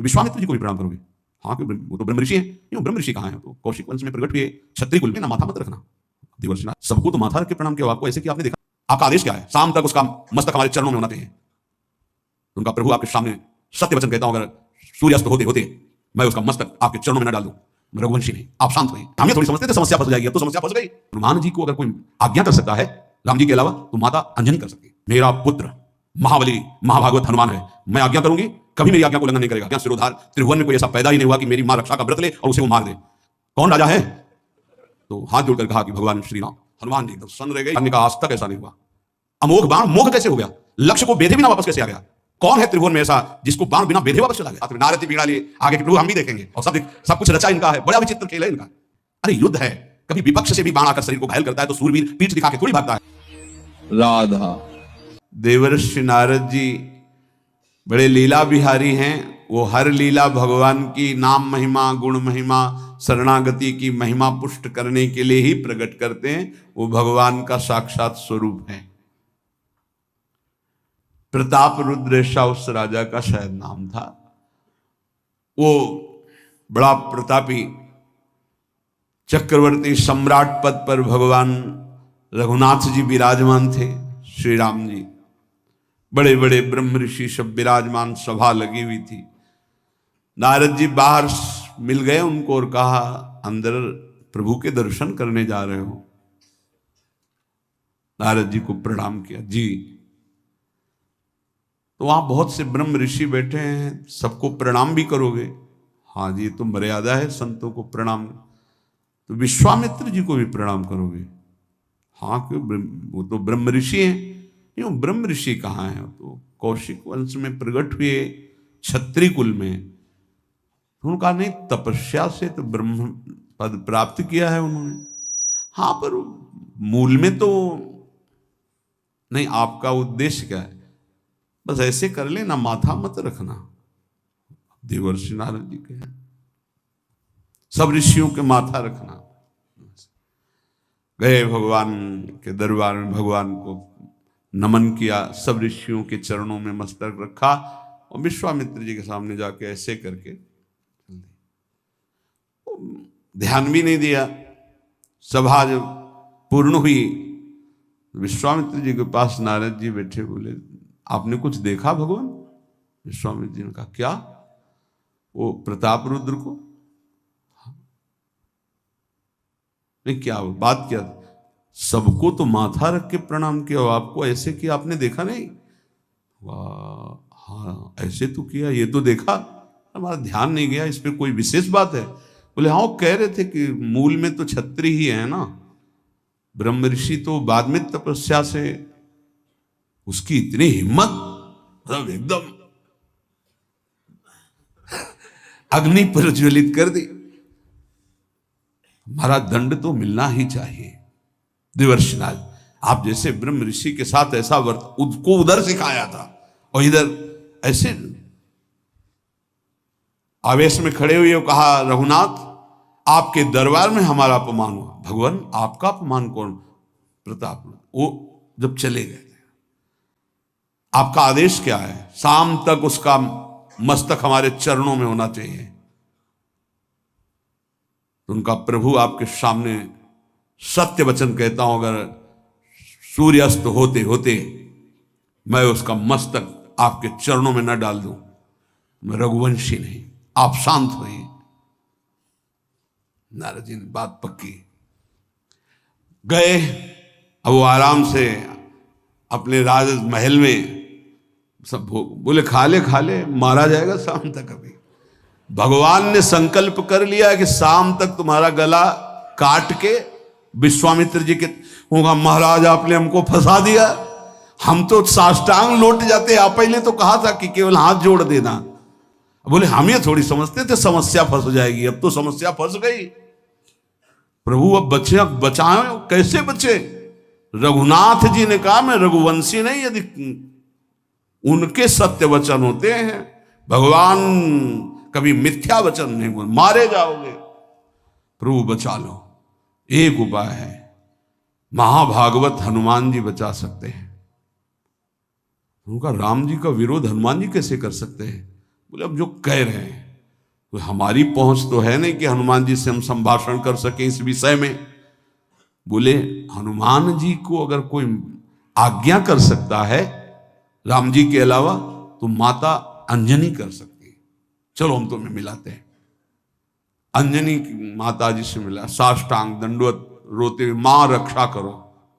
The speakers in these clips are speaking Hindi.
विश्वामित्र जी को भी प्रणाम करोगे? हाँ, कि वो तो ब्रह्म ऋषि हैं। क्यों ब्रह्म ऋषि कहाँ हैं? तो कौशिक वंश में प्रकट हुए, क्षत्रिय कुल में ना माथा मत रखना। देवर्षि नारद, सबको तो माथा रख के प्रणाम किया, आपको ऐसे कि आपने देखा? आपका आदेश क्या है? शाम तक उसका मस्तक हमारे चरणों में होना चाहिए। उनका प्रभु आपके सामने सत्य वचन कहता हूं, अगर सूर्यास्त होते होते मैं उसका मस्तक आपके चरणों में न डाल दूं, रघुवंशी नहीं। आप शांत हुए। हम ये थोड़ी समझते थे समस्या फंस जाएगी, अब तो समस्या फंस गई। हनुमान जी को अगर कोई आज्ञा कर सकता है राम जी के अलावा, तो माता अंजनी कर सकती है। मेरा पुत्र महाबली महाभागवत हनुमान है, मैं आज्ञा करूंगी, कभी मेरी आज्ञा को उल्लंघन नहीं करेगा। क्या सिरोधार त्रिभुवन में कोई ऐसा पैदा ही नहीं हुआ कि मेरी मां रक्षा का व्रत ले और उसे वो मार दे? कौन राजा है? तो हाथ जोड़कर कहा कि भगवान श्री राम। हनुमान जी एकदम सन्न रह गए, आज तक ऐसा नहीं हुआ। अमोघ बाण मोघ कैसे हो गया? लक्ष्य को बेधे बिना वापस कैसे आ गया? कौन है त्रिभुवन में ऐसा जिसको बाण बिना बेधे वापस चला गया? नारद जी बीड़ा लिए, आगे के प्रभु हम भी देखेंगे, और सब कुछ रचा इनका है। बड़ा विचित्र खेल है इनका। अरे युद्ध है, कभी विपक्ष से भी बाण आकर शरीर को घायल करता है तो सूरवीर पीठ दिखा के थोड़ी भागता है। राधा देवर्षि नारद जी बड़े लीला बिहारी हैं। वो हर लीला भगवान की नाम महिमा, गुण महिमा, शरणागति की महिमा पुष्ट करने के लिए ही प्रकट करते हैं। वो भगवान का साक्षात स्वरूप है। प्रताप रुद्र ऐसा उस राजा का शायद नाम था। वो बड़ा प्रतापी चक्रवर्ती सम्राट पद पर भगवान रघुनाथ जी विराजमान थे। श्री राम जी, बड़े बड़े ब्रह्म ऋषि सब विराजमान, सभा लगी हुई थी। नारद जी बाहर मिल गए उनको और कहा, अंदर प्रभु के दर्शन करने जा रहे हो? नारद जी को प्रणाम किया। जी। तो वहां बहुत से ब्रह्म ऋषि बैठे हैं, सबको प्रणाम भी करोगे? हाँ जी, तो मर्यादा है संतों को प्रणाम। तो विश्वामित्र जी को भी प्रणाम करोगे? हाँ, क्यों, वो तो ब्रह्म ऋषि हैं। क्यों ब्रह्म ऋषि कहाँ हैं? तो कौशिक वंश में प्रकट हुए, क्षत्रिय कुल में। उनका नहीं, तपस्या से तो ब्रह्म पद प्राप्त किया है उन्होंने। हाँ, पर मूल में तो नहीं। आपका उद्देश्य क्या है? बस ऐसे कर लेना, माथा मत रखना। देवर्षि नारद जी के सब ऋषियों के माथा रखना। गए भगवान के दरबार में, भगवान को नमन किया, सब ऋषियों के चरणों में मस्तक रखा और विश्वामित्र जी के सामने जाके ऐसे करके ध्यान भी नहीं दिया। सभा जब पूर्ण हुई, विश्वामित्र जी के पास नारद जी बैठे, बोले, आपने कुछ देखा भगवान? विश्वामित्र जी ने कहा, क्या? वो प्रताप रुद्र को? नहीं, क्या बात क्या? सबको तो माथा रख के प्रणाम किया, आपको ऐसे किया, आपने देखा नहीं? वाह, हाँ ऐसे तो किया, ये तो देखा, हमारा ध्यान नहीं गया, इस पर कोई विशेष बात है? बोले हाँ, वो कह रहे थे कि मूल में तो क्षत्रिय ही है ना, ब्रह्म ऋषि तो बाद में तपस्या से, उसकी इतनी हिम्मत, मतलब एकदम अग्नि प्रज्वलित कर दी। हमारा दंड तो मिलना ही चाहिए। देवर्षि नारद, आप जैसे ब्रह्म ऋषि के साथ ऐसा वर्त उसको उधर सिखाया था और इधर ऐसे आवेश में खड़े हुए कहा, रघुनाथ आपके दरबार में हमारा अपमान हुआ। भगवान, आपका अपमान कौन? प्रताप। वो जब चले गए, आपका आदेश क्या है? शाम तक उसका मस्तक हमारे चरणों में होना चाहिए। तो उनका प्रभु आपके सामने सत्य वचन कहता हूं, अगर सूर्यास्त होते होते मैं उसका मस्तक आपके चरणों में न डाल दूं, मैं रघुवंशी नहीं। आप शांत हुए। नारद जी ने बात पक्की। गए, अब वो आराम से अपने राज महल में सब बोले, खा ले, मारा जाएगा शाम तक। अभी भगवान ने संकल्प कर लिया कि शाम तक तुम्हारा गला काट के विश्वामित्र जी के होगा, महाराज आपने हमको फंसा दिया, हम तो साष्टांग लौट जाते। आप पहले तो कहा था कि केवल हाथ जोड़ देना। बोले हम ये थोड़ी समझते थे समस्या फंस जाएगी, अब तो समस्या फंस गई। प्रभु अब बचे, बचाए कैसे बचे? रघुनाथ जी ने कहा, मैं रघुवंशी नहीं, यदि उनके सत्य वचन होते हैं, भगवान कभी मिथ्या वचन नहीं बोल, मारे जाओगे। प्रभु बचा लो। एक उपाय है, महाभागवत हनुमान जी बचा सकते हैं। उनका राम जी का विरोध हनुमान जी कैसे कर सकते हैं? बोले अब जो कह रहे हैं तो हमारी पहुंच तो है नहीं कि हनुमान जी से हम संभाषण कर सके इस विषय में। बोले हनुमान जी को अगर कोई आज्ञा कर सकता है राम जी के अलावा तो माता अंजनी कर सकती है। चलो हम तुम्हें मिलाते हैं। अंजनी की माता जी से मिला, साष्टांग दंडवत रोते हुए, मां रक्षा करो,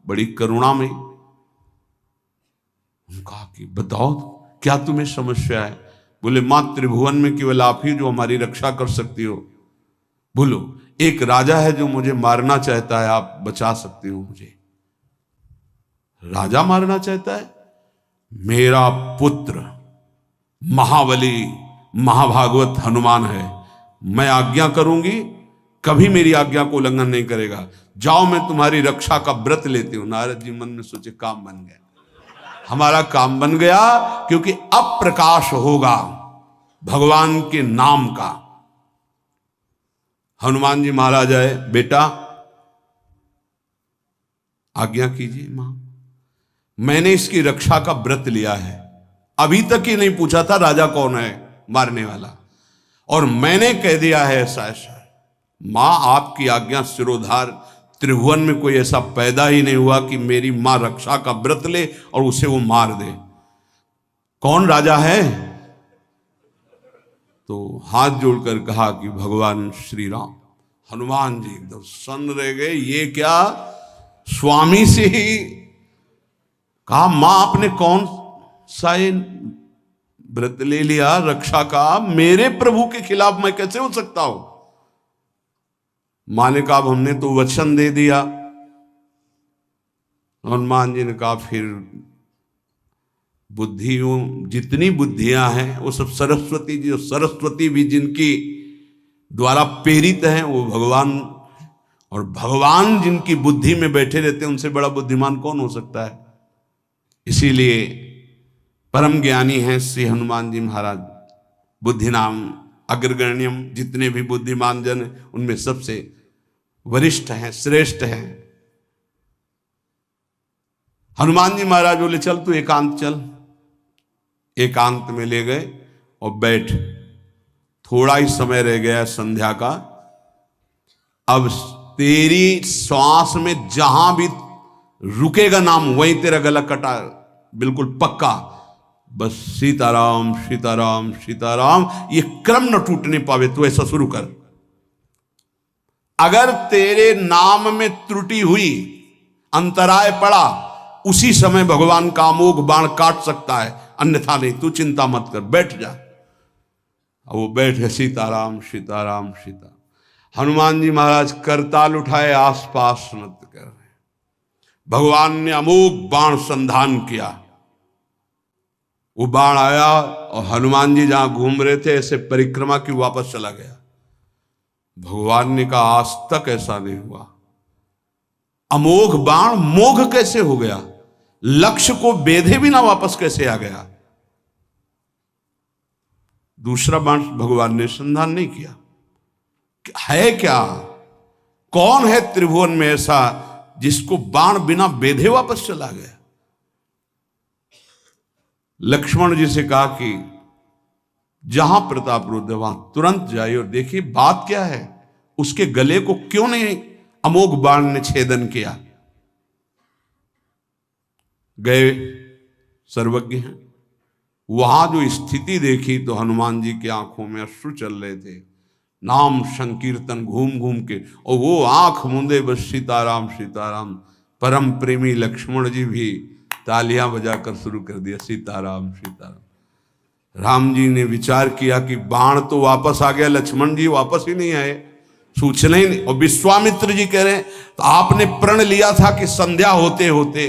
बड़ी करुणा में। कहा कि बताओ क्या तुम्हें समस्या है। बोले मां त्रिभुवन में केवल आप ही जो हमारी रक्षा कर सकती हो। बोलो एक राजा है जो मुझे मारना चाहता है, आप बचा सकती हो मुझे। राजा मारना चाहता है? मेरा पुत्र महाबली महाभागवत हनुमान है, मैं आज्ञा करूंगी, कभी मेरी आज्ञा को उल्लंघन नहीं करेगा। जाओ मैं तुम्हारी रक्षा का व्रत लेती हूं। नारद जी मन में सोचे काम बन गया, हमारा काम बन गया, क्योंकि अब प्रकाश होगा भगवान के नाम का। हनुमान जी महाराज आए, बेटा आज्ञा कीजिए मां, मैंने इसकी रक्षा का व्रत लिया है। अभी तक ही नहीं पूछा था राजा कौन है मारने वाला, और मैंने कह दिया है ऐसा ऐसा। मां आपकी आज्ञा सिरोधार, त्रिभुवन में कोई ऐसा पैदा ही नहीं हुआ कि मेरी मां रक्षा का व्रत ले और उसे वो मार दे। कौन राजा है? तो हाथ जोड़कर कहा कि भगवान श्री राम। हनुमान जी एकदम सन्न रह गए, ये क्या स्वामी से ही कहा, मां आपने कौन सा व्रत ले लिया रक्षा का, मेरे प्रभु के खिलाफ मैं कैसे हो सकता हूं। मां ने कहा हमने तो वचन दे दिया। हनुमान जी ने कहा फिर बुद्धियों जितनी बुद्धियां हैं वो सब सरस्वती जी, सरस्वती भी जिनकी द्वारा प्रेरित हैं वो भगवान, और भगवान जिनकी बुद्धि में बैठे रहते हैं उनसे बड़ा बुद्धिमान कौन हो सकता है। इसीलिए परम ज्ञानी हैं श्री हनुमान जी महाराज, बुद्धि नाम अग्रगण्यम, जितने भी बुद्धिमान जन उनमें सबसे वरिष्ठ हैं, श्रेष्ठ हैं। हनुमान जी महाराज बोले चल तू एकांत चल। एकांत में ले गए और बैठ, थोड़ा ही समय रह गया संध्या का। अब तेरी श्वास में जहां भी रुकेगा नाम वहीं तेरा गला कटा, बिल्कुल पक्का। बस सीताराम सीताराम सीताराम, ये क्रम न टूटने पावे, तो ऐसा शुरू कर। अगर तेरे नाम में त्रुटि हुई, अंतराय पड़ा, उसी समय भगवान का अमोघ बाण काट सकता है, अन्यथा नहीं। तू चिंता मत कर, बैठ जा। वो बैठे, सीताराम सीताराम सीता। हनुमान जी महाराज करताल उठाए, आसपास नृत्य कर रहे। भगवान ने अमोघ बाण संधान किया। वो बाण आया और हनुमान जी जहां घूम रहे थे ऐसे परिक्रमा की वापस चला गया। भगवान ने कहा आज तक ऐसा नहीं हुआ। अमोघ बाण मोघ कैसे हो गया, लक्ष्य को बेधे बिना वापस कैसे आ गया। दूसरा बाण भगवान ने संधान नहीं किया। है क्या, कौन है त्रिभुवन में ऐसा जिसको बाण बिना बेधे वापस चला गया। लक्ष्मण जी से कहा कि जहां प्रताप रुद्र वहां तुरंत जाइए और देखिए बात क्या है, उसके गले को क्यों नहीं अमोघ बाण ने छेदन किया। गए, सर्वज्ञ हैं। वहां जो स्थिति देखी तो हनुमान जी की आंखों में अश्रु चल रहे थे। नाम संकीर्तन घूम घूम के, और वो आंख मूंदे बस सीताराम सीताराम। परम प्रेमी लक्ष्मण जी भी तालियां बजाकर शुरू कर दिया, सीताराम सीताराम। राम जी ने विचार किया कि बाण तो वापस आ गया, लक्ष्मण जी वापस ही नहीं आए, सूचना ही नहीं। और विश्वामित्र जी कह रहे हैं तो आपने प्रण लिया था कि संध्या होते होते।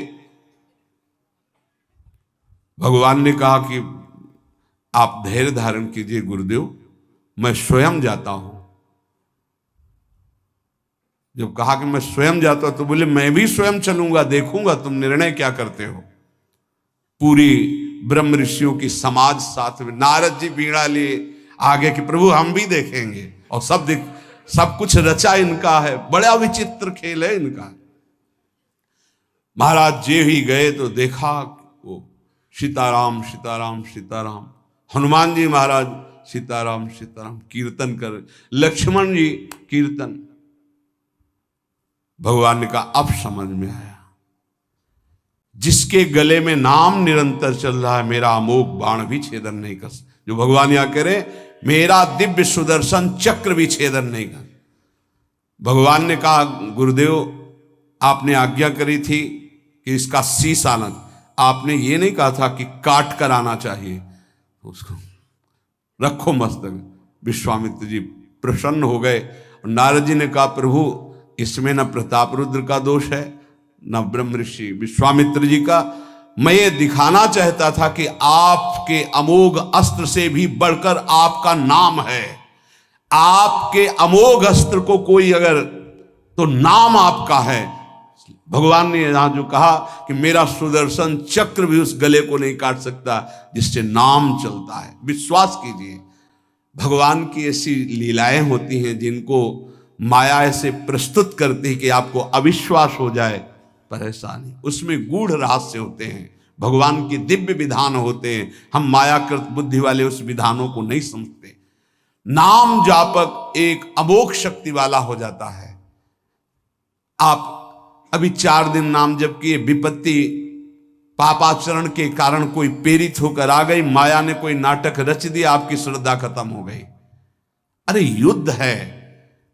भगवान ने कहा कि आप धैर्य धारण कीजिए गुरुदेव, मैं स्वयं जाता हूं। जब कहा कि मैं स्वयं जाता हूं तो बोले मैं भी स्वयं चलूंगा, देखूंगा तुम निर्णय क्या करते हो। पूरी ब्रह्म ऋषियों की समाज साथ में, नारद जी बीड़ा लिए आगे कि प्रभु हम भी देखेंगे, और सब कुछ रचा इनका है, बड़ा विचित्र खेल है इनका। महाराज जी ही गए तो देखा वो सीताराम सीताराम सीताराम। हनुमान जी महाराज सीताराम सीताराम कीर्तन कर। लक्ष्मण जी कीर्तन, भगवान ने कहा अब समझ में आया, जिसके गले में नाम निरंतर चल रहा है मेरा अमोघ बाण भी छेदन नहीं कर। जो भगवान यहां कह रहे मेरा दिव्य सुदर्शन चक्र भी छेदन नहीं कर। भगवान ने कहा गुरुदेव आपने आज्ञा करी थी कि इसका शीश आना, आपने ये नहीं कहा था कि काट कर आना चाहिए, उसको रखो मस्तक। विश्वामित्र जी प्रसन्न हो गए। नारद जी ने कहा प्रभु इसमें न प्रताप रुद्र का दोष है न ब्रह्म ऋषि विश्वामित्र जी का। मैं ये दिखाना चाहता था कि आपके अमोघ अस्त्र से भी बढ़कर आपका नाम है। आपके अमोघ अस्त्र को कोई अगर, तो नाम आपका है। भगवान ने यहां जो कहा कि मेरा सुदर्शन चक्र भी उस गले को नहीं काट सकता जिससे नाम चलता है। विश्वास कीजिए भगवान की ऐसी लीलाएं होती हैं जिनको माया ऐसे प्रस्तुत करती है कि आपको अविश्वास हो जाए, परेशानी, उसमें गूढ़ रहस्य होते हैं, भगवान के दिव्य विधान होते हैं। हम मायाकृत बुद्धि वाले उस विधानों को नहीं समझते। नाम जापक एक अमोघ शक्ति वाला हो जाता है। आप अभी 4 दिन नाम जप किए, विपत्ति पापाचरण के कारण कोई प्रेरित होकर आ गई, माया ने कोई नाटक रच दिया, आपकी श्रद्धा खत्म हो गई। अरे युद्ध है,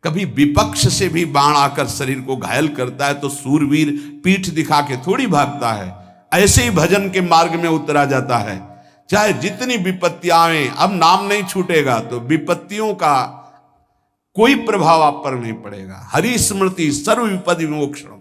कभी विपक्ष से भी बाण आकर शरीर को घायल करता है तो सूरवीर पीठ दिखा के थोड़ी भागता है। ऐसे ही भजन के मार्ग में उतरा जाता है। चाहे जितनी विपत्तियां आए, अब नाम नहीं छूटेगा तो विपत्तियों का कोई प्रभाव आप पर नहीं पड़ेगा। हरि स्मृति सर्व विपदि विमोक्षण।